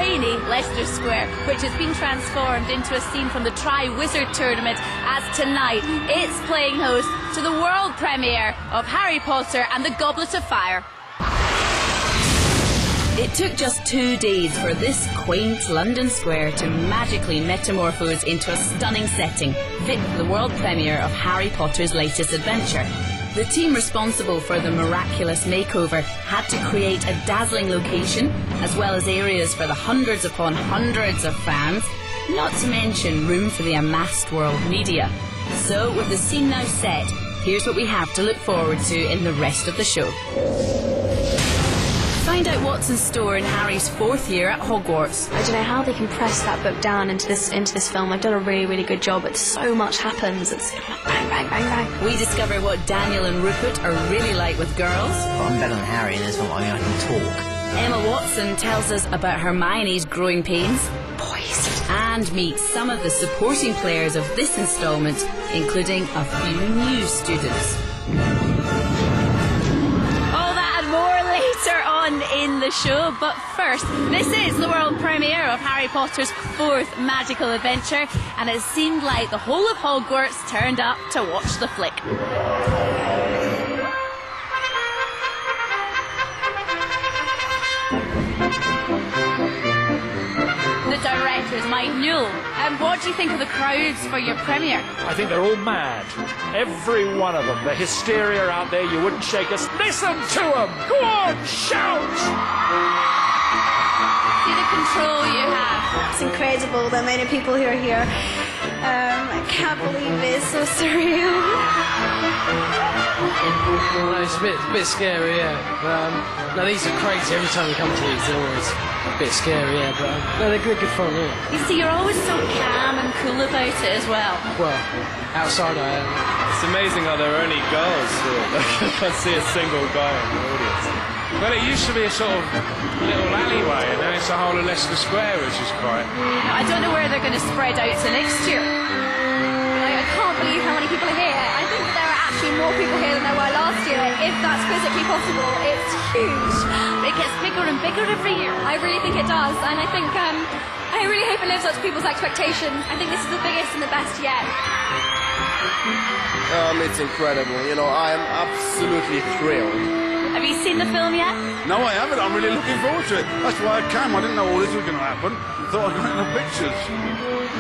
brainy Leicester Square, which has been transformed into a scene from the Tri-Wizard Tournament, as tonight it's playing host to the world premiere of Harry Potter and the Goblet of Fire. It took just 2 days for this quaint London square to magically metamorphose into a stunning setting, fit for the world premiere of Harry Potter's latest adventure. The team responsible for the miraculous makeover had to create a dazzling location, as well as areas for the hundreds upon hundreds of fans, not to mention room for the amassed world media. So, with the scene now set, here's what we have to look forward to in the rest of the show. Find out what's in store in Harry's 4th year at Hogwarts. I don't know how they can press that book down into this film. They've done a really, really good job, but so much happens. It's bang, bang, bang, bang. We discover what Daniel and Rupert are really like with girls. Well, I'm better than Harry in this one. I mean, I can talk. Emma Watson tells us about Hermione's growing pains. Poison. And meet some of the supporting players of this instalment, including a few new students. Later on in the show, but first, this is the world premiere of Harry Potter's 4th magical adventure, and it seemed like the whole of Hogwarts turned up to watch the flick. The director is Mike Newell. And what do you think of the crowds for your premiere? I think they're all mad. Every one of them. The hysteria out there, you wouldn't shake us. Listen to them! Go on, shout! See the control you have. It's incredible, the amount of people who are here. I can't believe it. It's so surreal. No, it's a bit scary, yeah. No, these are crazy. Every time we come to these, they're always a bit scary, yeah. But no, they're good fun, yeah. You see, you're always so calm and cool about it as well. Well, outside I am. It's amazing how there are only girls here. I can't see a single guy in the audience. Well, it used to be a sort of little alleyway, and now it's a whole of Leicester Square, which is quite... I don't know where they're going to spread out to next year. I can't believe how many people are here. I think that there are actually more people here than there were last year. If that's physically possible, it's huge. It gets bigger and bigger every year. I really think it does, and I think I really hope it lives up to people's expectations. I think this is the biggest and the best yet. It's incredible. You know, I am absolutely thrilled. Have you seen the film yet? No, I haven't. I'm really looking forward to it. That's why I came. I didn't know all this was going to happen. Thought I'd get the pictures.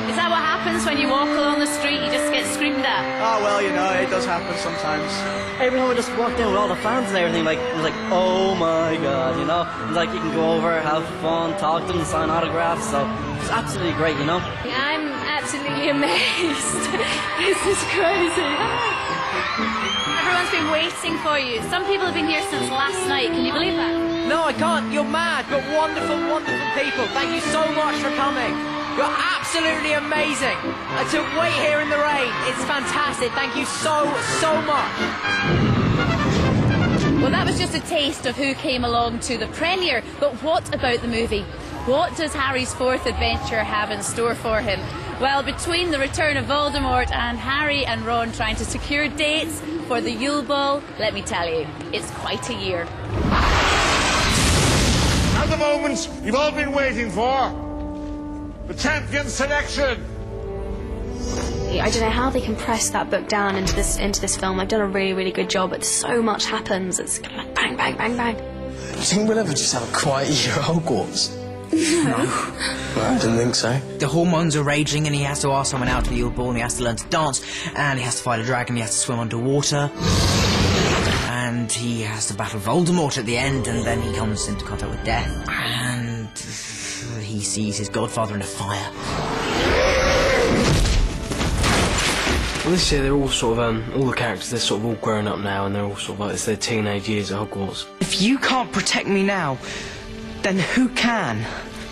Is that what happens when you walk along the street? You just get screamed at? Oh, well, you know, it does happen sometimes. Every time I just walk down with all the fans and everything, it was like, oh my God, you know? It's like you can go over, have fun, talk to them, sign autographs, so it's absolutely great, you know? I'm absolutely amazed. This is crazy. Everyone's been waiting for you. Some people have been here since last night. Can you believe that? No, I can't. You're mad, but wonderful, wonderful people. Thank you so much for coming. You're absolutely amazing. To wait here in the rain, it's fantastic. Thank you so much. Well, that was just a taste of who came along to the premiere. But what about the movie? What does Harry's 4th adventure have in store for him? Well, between the return of Voldemort and Harry and Ron trying to secure dates for the Yule Ball, let me tell you, it's quite a year. Now the moment you've all been waiting for. The champion selection. I don't know how they can press that book down into this film. They've done a really, really good job, but so much happens. It's like bang, bang, bang, bang. Do you think we'll ever just have a quiet year at Hogwarts? No. Well, I didn't think so. The hormones are raging and he has to ask someone out to the Yule Ball and he has to learn to dance and he has to fight a dragon, he has to swim underwater and he has to battle Voldemort at the end and then he comes into contact with death and he sees his godfather in a fire. Well, this year they're all sort of, all the characters, they're sort of all grown up now and they're all sort of like, it's their teenage years at Hogwarts. If you can't protect me now, then who can?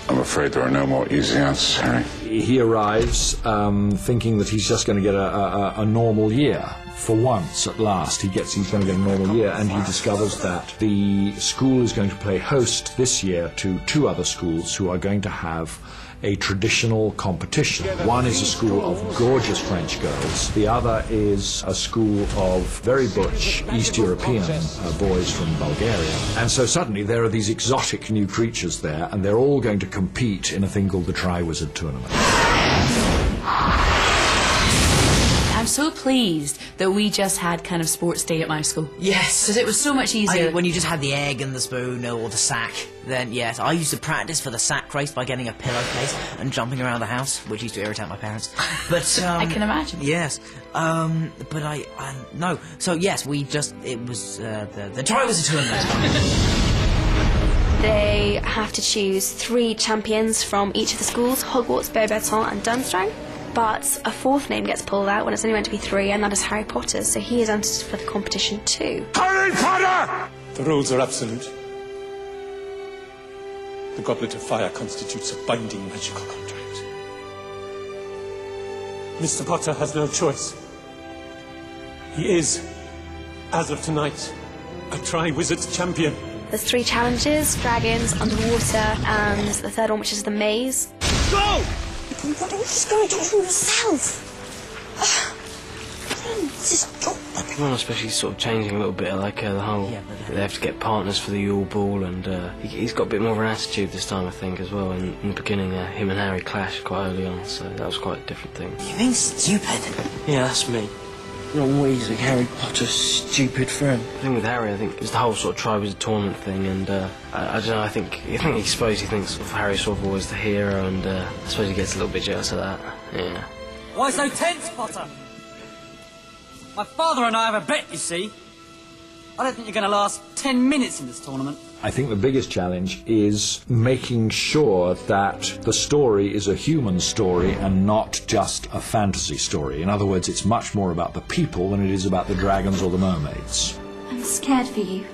I'm afraid there are no more easy answers, Harry. He arrives thinking that he's just going to get a normal year. For once, at last, he's going to get a normal year, and he discovers that the school is going to play host this year to 2 other schools who are going to have a traditional competition. One is a school of gorgeous French girls, the other is a school of very butch East European boys from Bulgaria. And so suddenly there are these exotic new creatures there, and they're all going to compete in a thing called the Tri-Wizard Tournament. I'm so pleased that we just had kind of sports day at my school. Yes. Because it was so much easier. When you just had the egg and the spoon or the sack, then yes. I used to practice for the sack race by getting a pillowcase and jumping around the house, which used to irritate my parents. But I can imagine. Yes. But no. So yes, it was the Tri-Wizard Tournament. They have to choose 3 champions from each of the schools, Hogwarts, Beauxbatons and Durmstrang. But a 4th name gets pulled out when it's only meant to be 3, and that is Harry Potter, so he is entered for the competition too. Harry Potter! The rules are absolute. The Goblet of Fire constitutes a binding magical contract. Mr. Potter has no choice. He is, as of tonight, a Tri-Wizards champion. There's 3 challenges, dragons, underwater, and the 3rd one, which is the maze. Go! Why don't you just go and talk to him yourself? Just drop it. Well, especially sort of changing a little bit, like the whole... they have to get partners for the Yule Ball, and he's got a bit more of an attitude this time, I think, as well. In the beginning, him and Harry clashed quite early on, so that was quite a different thing. You mean stupid? Yeah, that's me. Wrong reason, Harry Potter's stupid friend. The thing with Harry, I think, is the whole sort of Tri-Wizard Tournament thing, and I don't know, I suppose he thinks of Harry sort of always the hero, and I suppose he gets a little bit jealous of that, yeah. Why so tense, Potter? My father and I have a bet, you see. I don't think you're going to last 10 minutes in this tournament. I think the biggest challenge is making sure that the story is a human story and not just a fantasy story. In other words, it's much more about the people than it is about the dragons or the mermaids. I'm scared for you.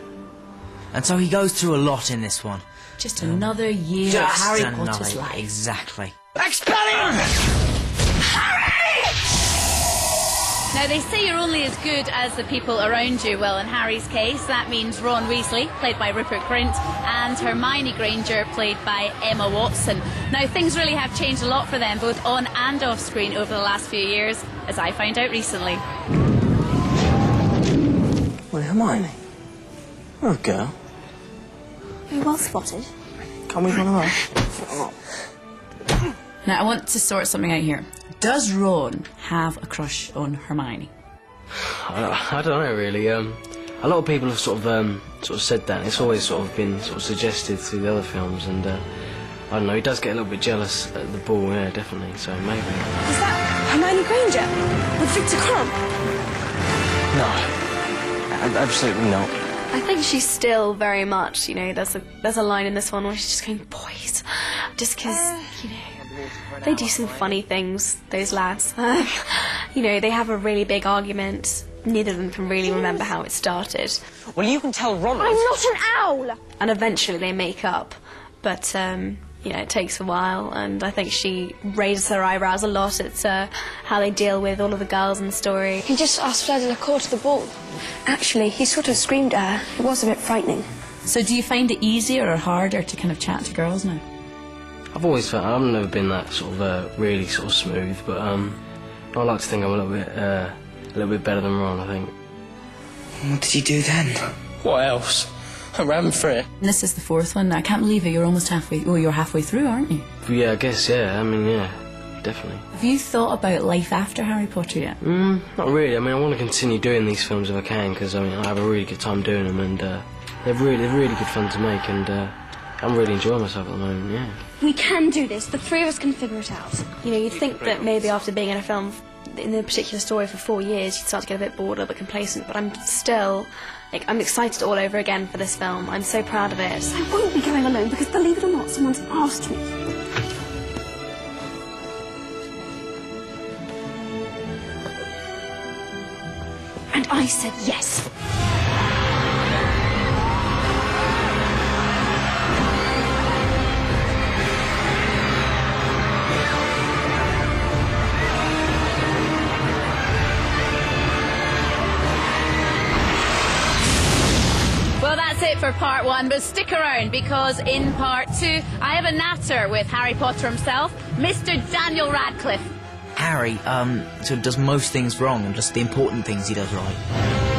And so he goes through a lot in this one. Just another year of Harry Potter's life. Exactly. Expelliarmus! Now, they say you're only as good as the people around you. Well, in Harry's case, that means Ron Weasley, played by Rupert Grint, and Hermione Granger, played by Emma Watson. Now, things really have changed a lot for them, both on and off screen, over the last few years, as I found out recently. Well, Hermione, you're a girl. Very well spotted. Can't we run away? Now, I want to sort something out here. Does Ron have a crush on Hermione? I don't know, really. A lot of people have sort of said that. It's always sort of been sort of suggested through the other films, and I don't know. He does get a little bit jealous at the ball, yeah, definitely. So maybe. Is that Hermione Granger with Victor Crumb? No, absolutely not. I think she's still very much, you know, there's a line in this one where she's just going, boys, just because, you know, they do some funny things, those lads. You know, they have a really big argument. Neither of them can really remember how it started. Well, you can tell Ronald... I'm not an owl! And eventually they make up. But, you know, it takes a while, and I think she raises her eyebrows a lot at how they deal with all of the girls in the story. He just asked Fleur Delacour to the ball. Actually, he sort of screamed at her. It was a bit frightening. So do you find it easier or harder to kind of chat to girls now? I've always felt I've never been that sort of really sort of smooth, but I like to think I'm a little bit better than Ron, I think. What did you do then? What else? I ran for it. And this is the 4th one. I can't believe it. You're almost halfway. Well, you're halfway through, aren't you? Yeah, I guess. Yeah. I mean, yeah, definitely. Have you thought about life after Harry Potter yet? Not really. I mean, I want to continue doing these films if I can, because I mean, I have a really good time doing them, and they're really good fun to make, and I'm really enjoying myself at the moment. Yeah. We can do this. The 3 of us can figure it out. You know, you'd think that maybe after being in a film, in a particular story for 4 years, you'd start to get a bit bored or a bit complacent, but I'm still... Like, I'm excited all over again for this film. I'm so proud of it. I won't be going alone because, believe it or not, someone's asked me. And I said yes. Well, that's that's it for part 1, but stick around because in part 2 I have a natter with Harry Potter himself, Mr. Daniel Radcliffe. Harry, sort of does most things wrong and just the important things he does right.